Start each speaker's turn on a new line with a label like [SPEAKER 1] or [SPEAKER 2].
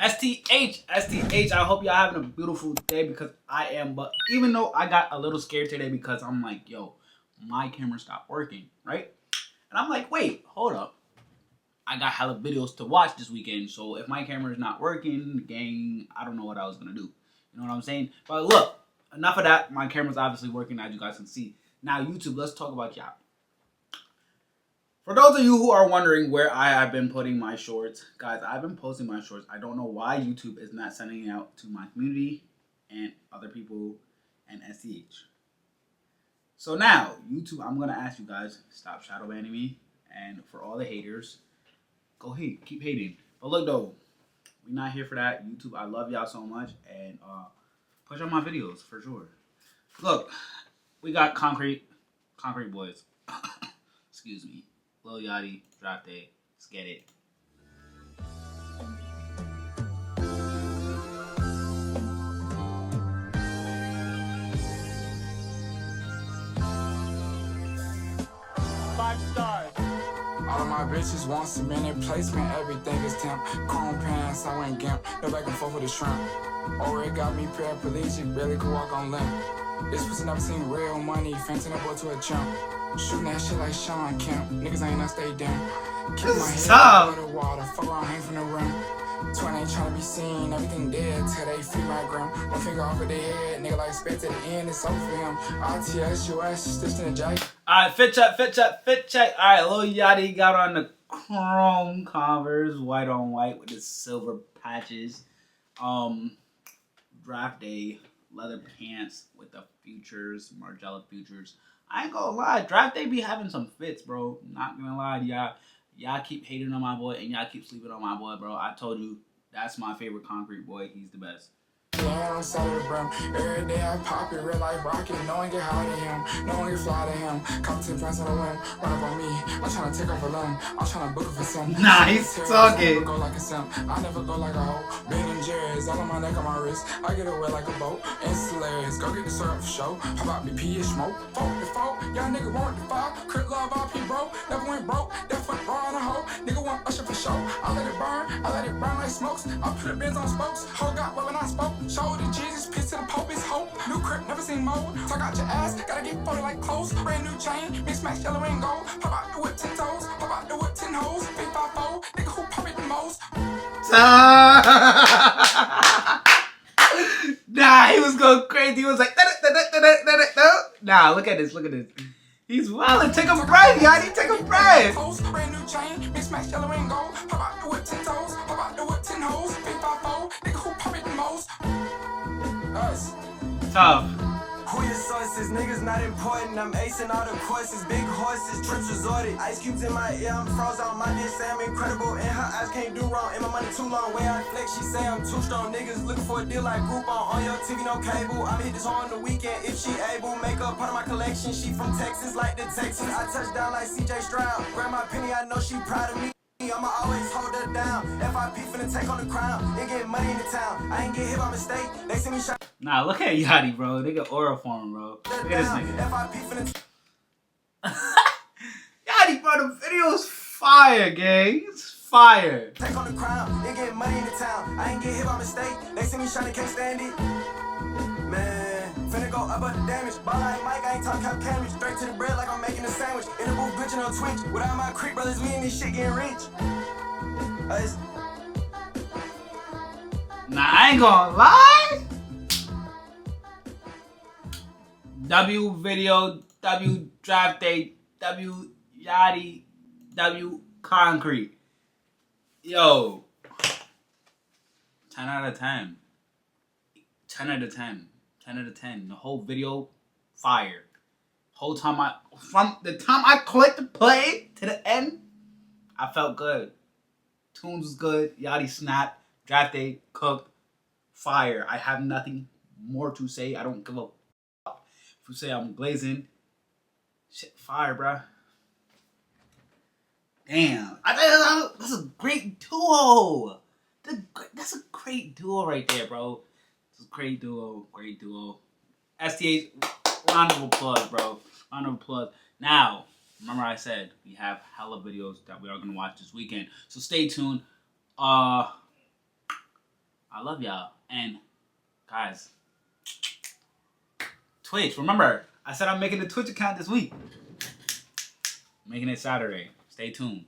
[SPEAKER 1] STH, I hope y'all having a beautiful day because I am. But even though I got a little scared today because I'm like, yo, my camera stopped working, right? And I'm like, wait, hold up. I got hella videos to watch this weekend, so if my camera is not working, gang, I don't know what I was gonna do. You know what I'm saying? But look, enough of that. My camera's obviously working, as you guys can see. Now, YouTube, let's talk about Yachty. For those of you who are wondering where I have been putting my shorts, guys, I've been posting my shorts. I don't know why YouTube is not sending it out to my community and other people and STH. So now, YouTube, I'm gonna ask you guys, stop shadow banning me, and for all the haters, go hate, keep hating. But look though, we're not here for that. YouTube, I love y'all so much, and push on my videos for sure. Look, we got concrete boys. Excuse me, Lil Yachty, Draft Day. Let's get it.
[SPEAKER 2] All of my bitches want cemented placement, everything is temp. Chrome pants, I went gimp, no back and forth with the shrimp. Oh, it got me paraplegic, barely could walk on limp. This pussy never seen real money, fancy that boy to a chump. Shooting that shit like Sean Kemp, niggas ain't not stay down. Keep my head out of the water, fuck around, hang from the rim. Twin ain't tryna be seen, everything dead till they free my gram. One finger off of their head, nigga like spit to the end, it's over for him. RTS, US, stitched in the jacket.
[SPEAKER 1] Alright, fit check. Alright, Lil Yachty got on the chrome Converse, white on white with the silver patches. Draft Day, leather pants with the Futures, Margiela Futures. I ain't gonna lie, Draft Day be having some fits, bro. Not gonna lie to y'all. Y'all keep hating on my boy and y'all keep sleeping on my boy, bro. I told you, that's my favorite concrete boy. He's the best.
[SPEAKER 2] Yeah, on side of the brim. Every day I pop it, real life rocket. No one get high to him, no one get fly to him. Come to the price on the whim, run up on me. I'm trying to take off a limb, I'm trying to book it for some.
[SPEAKER 1] Nice talking.
[SPEAKER 2] Go like a simp, I never go like a hoe. Ben and Jerry's all on my neck, on my wrist. I get away like a boat. It's hilarious, go get the syrup for show. Pop out BP and smoke. Folk the folk, y'all nigga want the fire. Crit love RP bro, never went broke. That foot raw on a hoe, nigga want usher for show. I let it burn like smokes. I put the bins on spokes. Hoe got what when I spoke. Show the Jesus, piss to the Pope is hope. New crib, never seen mold. Talk out your ass, gotta get folded like clothes. Brand new chain, mix match yellow and gold. Pop out the whip 10 toes, pop out the whip 10 hoes. Big 5-4, nigga who pop it the most.
[SPEAKER 1] Nah, he was going crazy. He was like, nah, look at this. He's wildin'. Take a breath, Yachty. Take a breath.
[SPEAKER 2] Brand new chain, mix match yellow and gold. Pop out the whip 10 toes, pop out the whip 10 hoes. Big 5-4, nigga who pop it the most. Us.
[SPEAKER 1] Tough.
[SPEAKER 3] Who your sources? Niggas not important. I'm acing all the courses. Big horses, trips resorted. Ice cubes in my ear. I'm frozen on my dick. Say I'm incredible. And her eyes can't do wrong. And my money too long. Way I flex. She say I'm too strong. Niggas looking for a deal like Groupon. On your TV, no cable. I'm hit this on the weekend if she able. Make up part of my collection. She from Texas, like the Texans. I touch down like CJ Stroud. Grab my penny. I know she proud of me. I'ma always hold her down. FIP finna take on the crown. They get money in the town. I ain't get hit by mistake. They see me shot.
[SPEAKER 1] Nah, look at Yachty, bro. They got aura for him, bro. Look at this nigga.
[SPEAKER 3] FIP finna
[SPEAKER 1] Yachty, bro, the video's fire, gang. It's fire.
[SPEAKER 3] take on the crown. They get money in the town. I ain't get hit by mistake. They see me shining, can't stand it. Man, finna go up the damage. Ball like Mike, I ain't talking cap cabbage. Straight to the bread like I'm making a sandwich. In the booth, glitching on Twitch. Without my creep brothers, we in this shit getting rich.
[SPEAKER 1] Nah, I ain't gonna lie. W video, W Draft Day, W Yachty, W Concrete. Yo, 10 out of 10. 10 out of 10. 10 out of 10. The whole video, fire. Whole time from the time I clicked the play to the end, I felt good. Tunes was good. Yachty snapped. Draft Day cooked. Fire. I have nothing more to say. I don't give a fuck if you say I'm glazing. Shit, fire, bruh. Damn. That's a great duo. That's a great duo right there, bro. It's a great duo. Great duo. STH, round of applause, bro. Round of applause. Now, remember I said we have hella videos that we are going to watch this weekend. So stay tuned. I love y'all. And guys, Twitch. Remember, I said I'm making a Twitch account this week. Making it Saturday. Stay tuned.